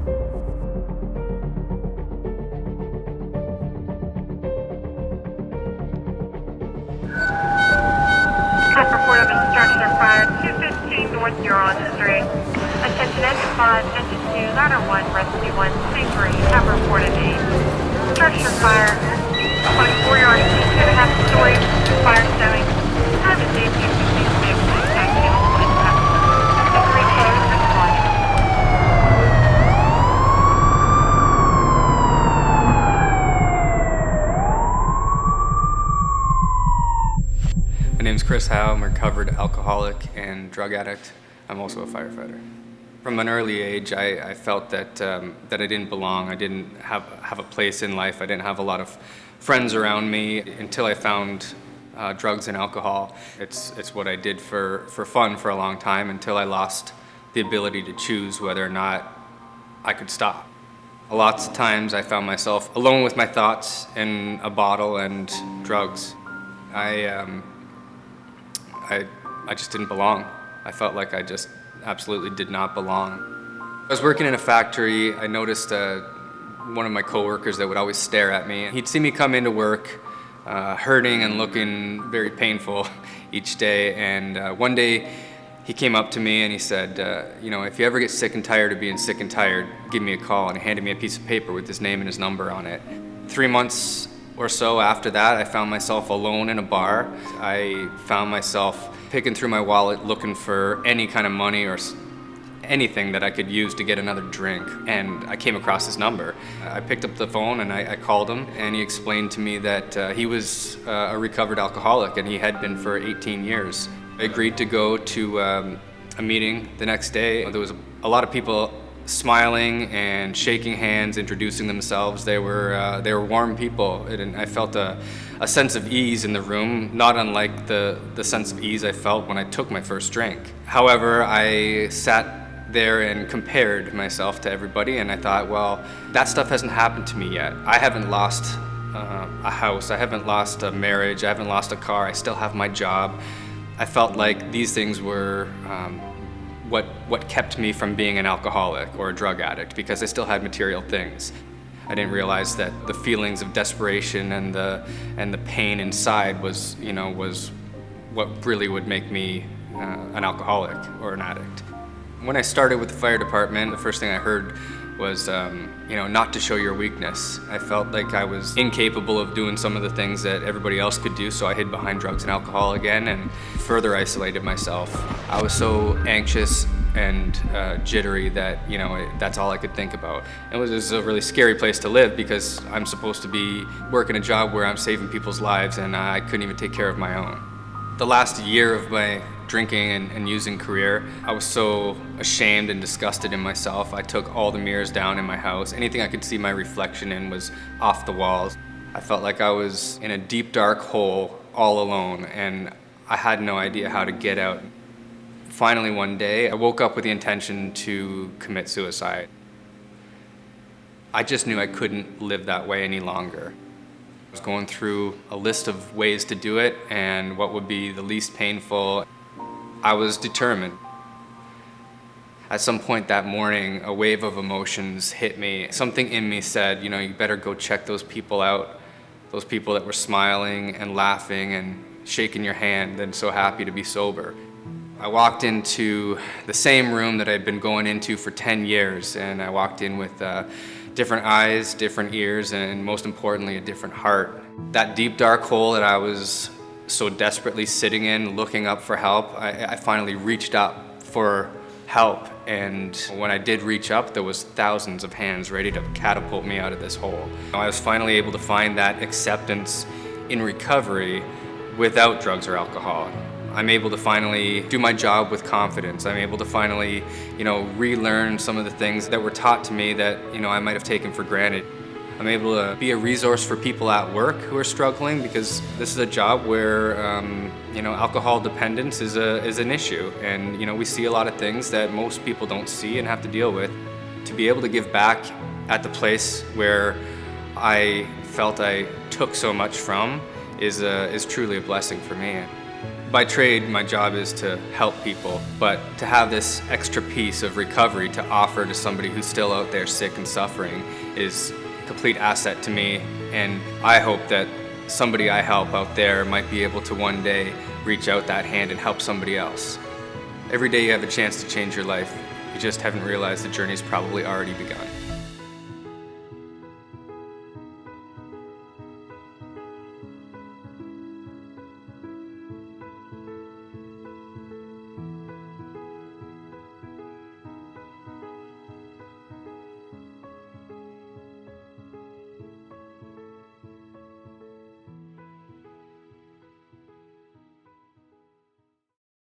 Report of instruction fire 215 North Huron Street. Attention engine 5, engine 2, ladder 1, rescue 1, C3, have reported aid. Structure fire, 24 yards, 2.5 stories, fire stowing. Time is 1856, contact channel 27. Degree code responding. My name's Chris Howe. I'm a recovered alcoholic and drug addict. I'm also a firefighter. From an early age, I felt that I didn't belong. I didn't have a place in life. I didn't have a lot of friends around me until I found drugs and alcohol. It's what I did for fun for a long time until I lost the ability to choose whether or not I could stop. Lots of times I found myself alone with my thoughts in a bottle and drugs. I just didn't belong. I felt like I just absolutely did not belong. I was working in a factory. I noticed one of my coworkers that would always stare at me. He'd see me come into work hurting and looking very painful each day. And one day he came up to me and he said, if you ever get sick and tired of being sick and tired, give me a call. And he handed me a piece of paper with his name and his number on it. 3 months or so after that, I found myself alone in a bar. I found myself picking through my wallet looking for any kind of money or anything that I could use to get another drink, and I came across his number. I picked up the phone and I called him, and he explained to me that he was a recovered alcoholic and he had been for 18 years. I agreed to go to a meeting the next day. There was a lot of people smiling and shaking hands, introducing themselves. They were warm people, and I felt a sense of ease in the room, not unlike the sense of ease I felt when I took my first drink. However, I sat there and compared myself to everybody, and I thought, well, that stuff hasn't happened to me yet. I haven't lost a house, I haven't lost a marriage, I haven't lost a car, I still have my job. I felt like these things were what kept me from being an alcoholic or a drug addict, because I still had material things. I didn't realize that the feelings of desperation and the pain inside was what really would make me an alcoholic or an addict. When I started with the fire department, the first thing I heard was not to show your weakness. I felt like I was incapable of doing some of the things that everybody else could do, so I hid behind drugs and alcohol again and further isolated myself. I was so anxious and jittery that that's all I could think about. It was a really scary place to live, because I'm supposed to be working a job where I'm saving people's lives, and I couldn't even take care of my own. The last year of my drinking and using career, I was so ashamed and disgusted in myself. I took all the mirrors down in my house. Anything I could see my reflection in was off the walls. I felt like I was in a deep, dark hole all alone, and I had no idea how to get out. Finally, one day, I woke up with the intention to commit suicide. I just knew I couldn't live that way any longer. I was going through a list of ways to do it and what would be the least painful. I was determined. At some point that morning, a wave of emotions hit me. Something in me said, you better go check those people out, those people that were smiling and laughing and shaking your hand and so happy to be sober. I walked into the same room that I'd been going into for 10 years, and I walked in with different eyes, different ears, and most importantly, a different heart. That deep, dark hole that I was so desperately sitting in, looking up for help, I finally reached up for help, and when I did reach up, there was thousands of hands ready to catapult me out of this hole. I was finally able to find that acceptance in recovery without drugs or alcohol. I'm able to finally do my job with confidence. I'm able to finally, relearn some of the things that were taught to me that, I might have taken for granted. I'm able to be a resource for people at work who are struggling, because this is a job where, alcohol dependence is an issue. And, we see a lot of things that most people don't see and have to deal with. To be able to give back at the place where I felt I took so much from is truly a blessing for me. By trade, my job is to help people, but to have this extra piece of recovery to offer to somebody who's still out there sick and suffering is a complete asset to me, and I hope that somebody I help out there might be able to one day reach out that hand and help somebody else. Every day you have a chance to change your life. You just haven't realized the journey's probably already begun.